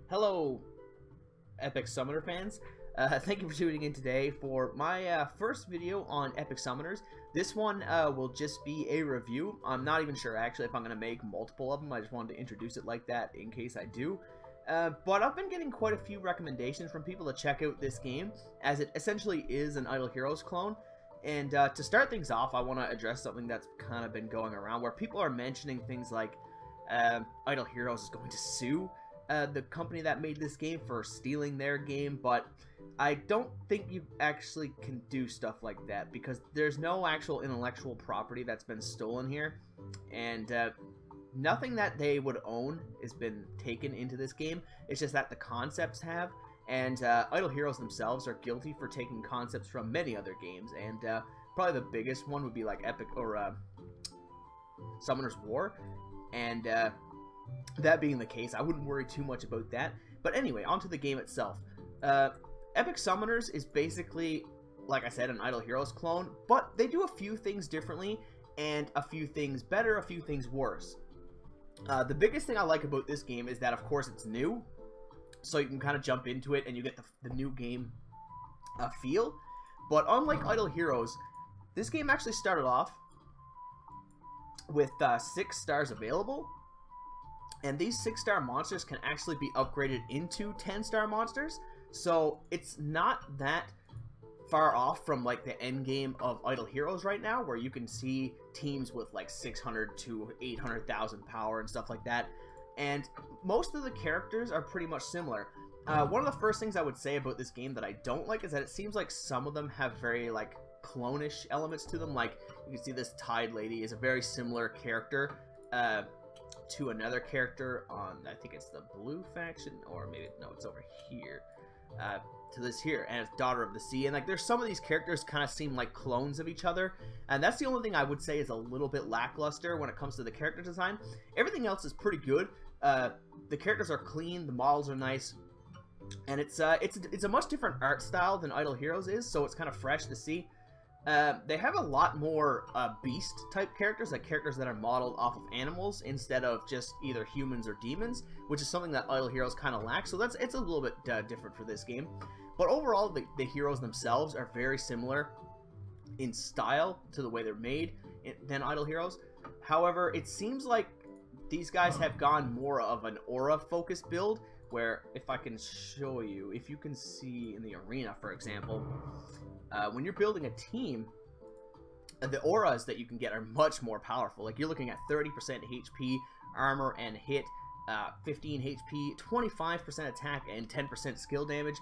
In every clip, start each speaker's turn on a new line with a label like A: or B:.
A: Hello, Epic Summoner fans. Thank you for tuning in today for my first video on Epic Summoners. This one will just be a review. I'm not even sure actually if I'm going to make multiple of them. I just wanted to introduce it like that in case I do. But I've been getting quite a few recommendations from people to check out this game, as it essentially is an Idle Heroes clone. And to start things off, I want to address something that's kind of been going around, where people are mentioning things like Idle Heroes is going to sue the company that made this game for stealing their game, but I don't think you actually can do stuff like that, because there's no actual intellectual property that's been stolen here, and nothing that they would own has been taken into this game. It's just that the concepts have, and Idle Heroes themselves are guilty for taking concepts from many other games, and probably the biggest one would be like Epic or Summoner's War, and that being the case, I wouldn't worry too much about that. But anyway, onto the game itself. Epic Summoners is basically, like I said, an Idle Heroes clone, but they do a few things differently, and a few things better, a few things worse. The biggest thing I like about this game is that, of course, it's new, so you can kind of jump into it and you get the new game feel. But unlike Idle Heroes, this game actually started off with 6 stars available, and these 6-star monsters can actually be upgraded into 10-star monsters, so it's not that far off from like the end game of Idle Heroes right now, where you can see teams with like 600 to 800,000 power and stuff like that, and most of the characters are pretty much similar. One of the first things I would say about this game that I don't like is that it seems like some of them have very like clone-ish elements to them. Like you can see this Tide Lady is a very similar character to another character on, I think it's the blue faction, or maybe, no, it's over here, to this here, and it's Daughter of the Sea. And like there's some of these characters kind of seem like clones of each other, and that's the only thing I would say is a little bit lackluster when it comes to the character design. Everything else is pretty good. The characters are clean, the models are nice, and it's a much different art style than Idle Heroes is, so it's kind of fresh to see. They have a lot more beast-type characters, like characters that are modeled off of animals instead of just either humans or demons, which is something that Idle Heroes kind of lacks, so it's a little bit different for this game. But overall, the heroes themselves are very similar in style to the way they're made than Idle Heroes. However, it seems like these guys have gone more of an aura-focused build, where, if I can show you, if you can see in the arena, for example, when you're building a team, the auras that you can get are much more powerful. Like, you're looking at 30% HP, armor and hit, 15 HP, 25% attack, and 10% skill damage.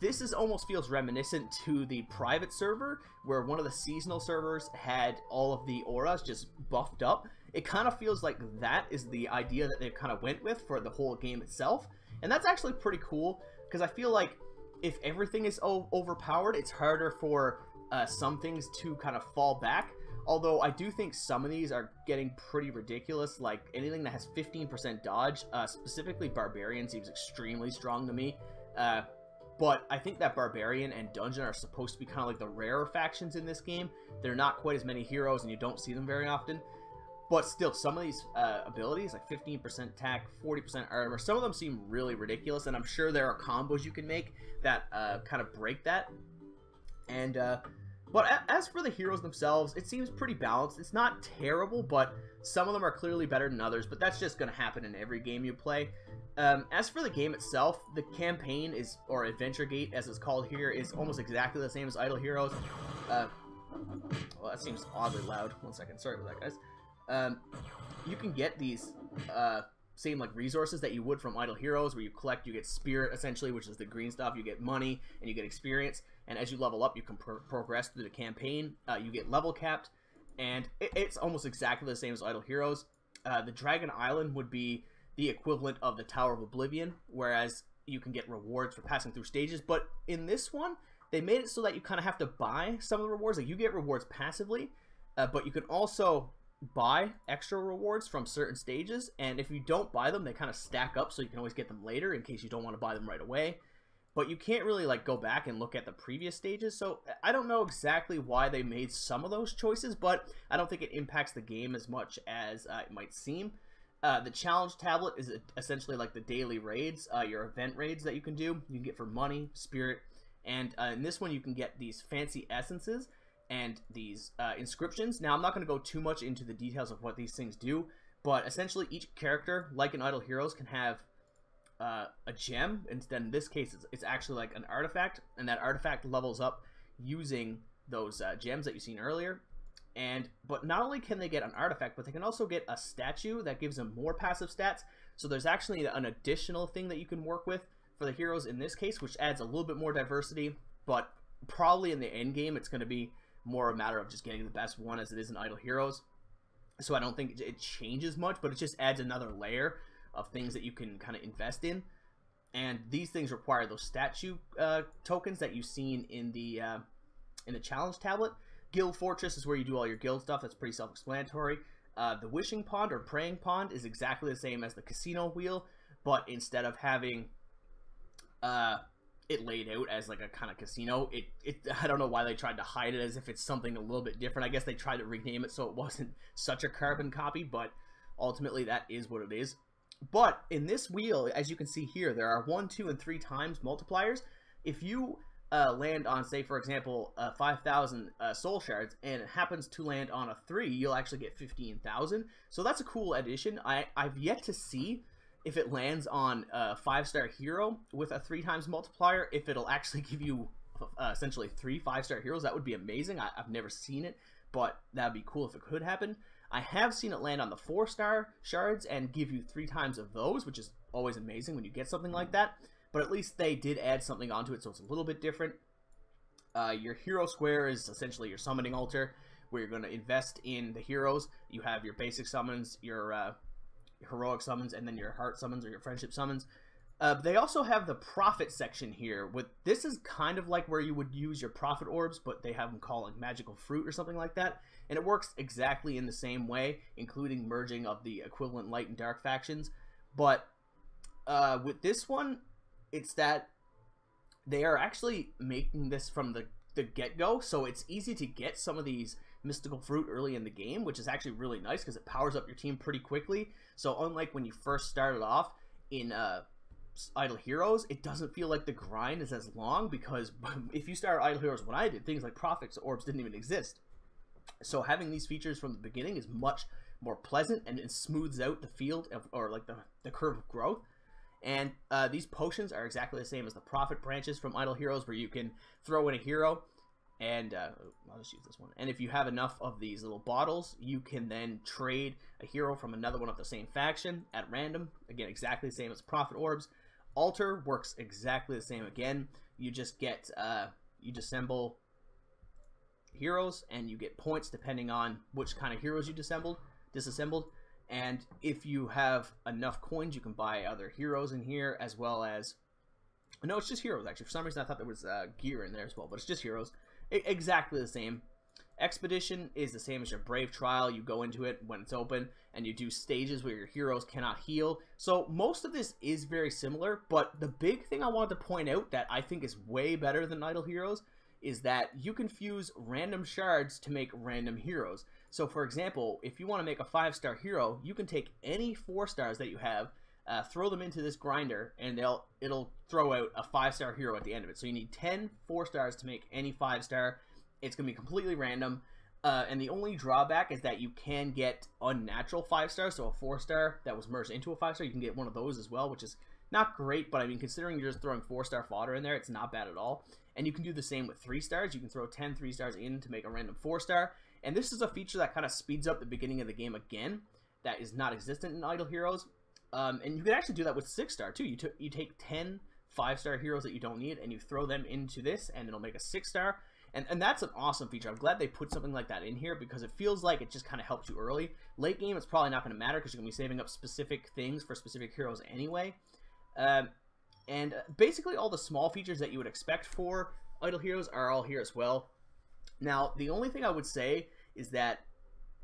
A: This almost feels reminiscent to the private server, where one of the seasonal servers had all of the auras just buffed up. It kind of feels like that is the idea that they've kind of went with for the whole game itself. And that's actually pretty cool, because I feel like if everything is overpowered, it's harder for some things to kind of fall back. Although I do think some of these are getting pretty ridiculous, like anything that has 15% dodge, specifically Barbarian seems extremely strong to me. But I think that Barbarian and Dungeon are supposed to be kind of like the rarer factions in this game. They're not quite as many heroes, and you don't see them very often. But still, some of these abilities, like 15% attack, 40% armor, some of them seem really ridiculous, and I'm sure there are combos you can make that kind of break that. And but as for the heroes themselves, it seems pretty balanced. It's not terrible, but some of them are clearly better than others, but that's just going to happen in every game you play. As for the game itself, the campaign is, or Adventure Gate as it's called here, is almost exactly the same as Idle Heroes. Well, that seems oddly loud. One second, sorry about that, guys. You can get these same like resources that you would from Idle Heroes, where you collect, you get spirit essentially, which is the green stuff, you get money, and you get experience, and as you level up you can progress through the campaign. You get level capped, and it's almost exactly the same as Idle Heroes. The Dragon Island would be the equivalent of the Tower of Oblivion, whereas you can get rewards for passing through stages, but in this one they made it so that you kind of have to buy some of the rewards. Like, you get rewards passively, but you can also buy extra rewards from certain stages, and if you don't buy them, they kind of stack up, so you can always get them later in case you don't want to buy them right away. But you can't really like go back and look at the previous stages, so I don't know exactly why they made some of those choices, but I don't think it impacts the game as much as it might seem. The challenge tablet is essentially like the daily raids, your event raids that you can do. You can get for money, spirit, and in this one you can get these fancy essences and these inscriptions. Now I'm not going to go too much into the details of what these things do, but essentially each character, like in Idle Heroes, can have a gem, and then in this case it's actually like an artifact, and that artifact levels up using those gems that you've seen earlier. But not only can they get an artifact, but they can also get a statue that gives them more passive stats. So there's actually an additional thing that you can work with for the heroes in this case, which adds a little bit more diversity. But probably in the end game, it's going to be more a matter of just getting the best one, as it is in Idle Heroes. So I don't think it changes much, but it just adds another layer of things that you can kind of invest in. And these things require those statue tokens that you've seen in the challenge tablet. Guild Fortress is where you do all your guild stuff. That's pretty self-explanatory. The Wishing Pond or Praying Pond is exactly the same as the Casino Wheel, but instead of having it laid out as like a kind of casino, I don't know why they tried to hide it as if it's something a little bit different. I guess they tried to rename it so it wasn't such a carbon copy, but ultimately that is what it is. But in this wheel, as you can see here, there are 1, 2, and 3 times multipliers. If you land on, say, for example, 5,000 soul shards, and it happens to land on a 3, you'll actually get 15,000. So that's a cool addition. I've yet to see if it lands on a 5-star hero with a 3 times multiplier, if it'll actually give you essentially 3 5-star heroes. That would be amazing. I've never seen it, but that'd be cool if it could happen. I have seen it land on the 4-star shards and give you 3 times of those, which is always amazing when you get something like that. But at least they did add something onto it, so it's a little bit different. Your hero square is essentially your summoning altar, where you're going to invest in the heroes. You have your basic summons, your heroic summons, and then your heart summons or your friendship summons. They also have the profit section here. This is kind of like where you would use your profit orbs, but they have them called like magical fruit or something like that. And it works exactly in the same way, including merging of the equivalent light and dark factions. But with this one, it's that they are actually making this from the get-go, so it's easy to get some of these mystical fruit early in the game, which is actually really nice because it powers up your team pretty quickly. So unlike when you first started off in Idle Heroes, it doesn't feel like the grind is as long, because if you start Idle Heroes when I did, things like profit orbs didn't even exist. So having these features from the beginning is much more pleasant, and it smooths out the field or like the curve of growth. And these potions are exactly the same as the profit branches from Idle Heroes, where you can throw in a hero, and I'll just use this one. And if you have enough of these little bottles, you can then trade a hero from another one of the same faction at random. Again, exactly the same as profit orbs. Altar works exactly the same again. You just get, you disassemble heroes, and you get points depending on which kind of heroes you disassembled. And if you have enough coins, you can buy other heroes in here, as well as... No, it's just heroes, actually. For some reason, I thought there was gear in there as well, but it's just heroes. Exactly the same. Expedition is the same as your Brave Trial. You go into it when it's open, and you do stages where your heroes cannot heal. So most of this is very similar, but the big thing I wanted to point out that I think is way better than Idle Heroes is that you can fuse random shards to make random heroes. So for example, if you want to make a 5-star hero, you can take any 4 stars that you have, throw them into this grinder, and it'll throw out a 5-star hero at the end of it. So you need 10 4 stars to make any 5-star. It's going to be completely random. And the only drawback is that you can get unnatural 5 stars, so a 4-star that was merged into a 5-star, you can get one of those as well, which is not great, but I mean, considering you're just throwing 4-star fodder in there, it's not bad at all. And you can do the same with 3 stars. You can throw 10 3 stars in to make a random 4-star. And this is a feature that kind of speeds up the beginning of the game again, that is not existent in Idle Heroes. And you can actually do that with 6-star too. You take 10 5-star heroes that you don't need, and you throw them into this, and it'll make a 6-star. And that's an awesome feature. I'm glad they put something like that in here, because it feels like it just kind of helps you early. Late game, it's probably not going to matter, because you're going to be saving up specific things for specific heroes anyway. And basically all the small features that you would expect for Idle Heroes are all here as well. Now, the only thing I would say is that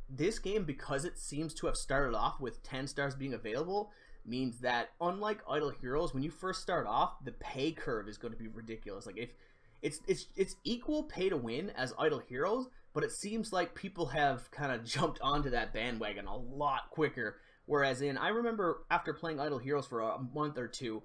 A: this game, because it seems to have started off with 10 stars being available, means that unlike Idle Heroes, when you first start off, the pay curve is going to be ridiculous. Like, if it's equal pay to win as Idle Heroes, but it seems like people have kind of jumped onto that bandwagon a lot quicker, Whereas I remember after playing Idle Heroes for a month or two,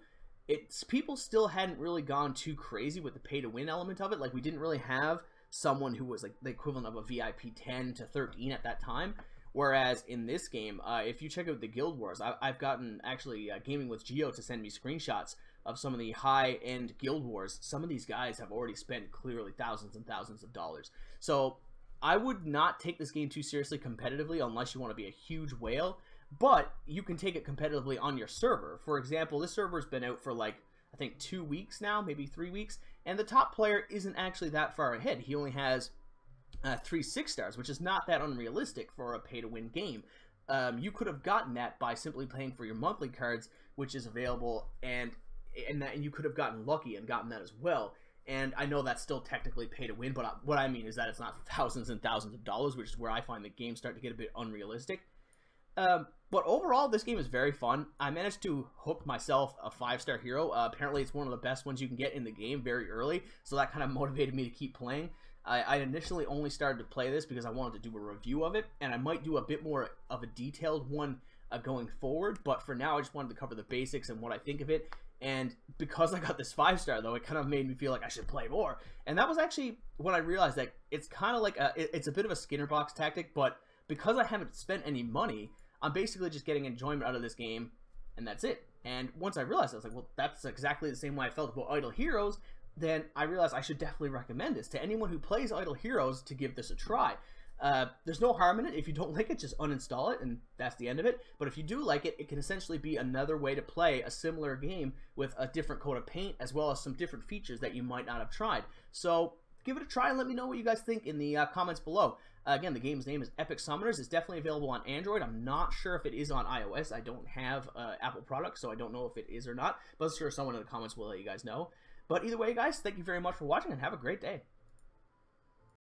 A: people still hadn't really gone too crazy with the pay-to-win element of it. Like, we didn't really have someone who was like the equivalent of a VIP 10 to 13 at that time. Whereas in this game, if you check out the Guild Wars, I've gotten actually Gaming with Geo to send me screenshots of some of the high-end Guild Wars. Some of these guys have already spent clearly thousands and thousands of dollars. So I would not take this game too seriously competitively unless you want to be a huge whale. But you can take it competitively on your server. For example, this server's been out for like, I think 2 weeks now, maybe 3 weeks. And the top player isn't actually that far ahead. He only has 3 6-stars, which is not that unrealistic for a pay-to-win game. You could have gotten that by simply paying for your monthly cards, which is available, and you could have gotten lucky and gotten that as well. And I know that's still technically pay-to-win, but what I mean is that it's not thousands and thousands of dollars, which is where I find the games start to get a bit unrealistic. But overall, this game is very fun. I managed to hook myself a 5-star hero. Apparently, it's one of the best ones you can get in the game very early, so that kind of motivated me to keep playing. I initially only started to play this because I wanted to do a review of it, and I might do a bit more of a detailed one going forward, but for now I just wanted to cover the basics and what I think of it. And because I got this 5-star, though, it kind of made me feel like I should play more. And that was actually when I realized that it's kind of like it's a bit of a Skinner box tactic, but because I haven't spent any money, I'm basically just getting enjoyment out of this game, and that's it. And once I realized, I was like, well, that's exactly the same way I felt about Idle Heroes. Then I realized I should definitely recommend this to anyone who plays Idle Heroes to give this a try. There's no harm in it. If you don't like it, just uninstall it, and that's the end of it. But if you do like it, it can essentially be another way to play a similar game with a different coat of paint, as well as some different features that you might not have tried. So give it a try and let me know what you guys think in the comments below. Again, the game's name is Epic Summoners. It's definitely available on Android. I'm not sure if it is on iOS. I don't have Apple products, so I don't know if it is or not. But I'm sure someone in the comments will let you guys know. But either way, guys, thank you very much for watching, and have a great day.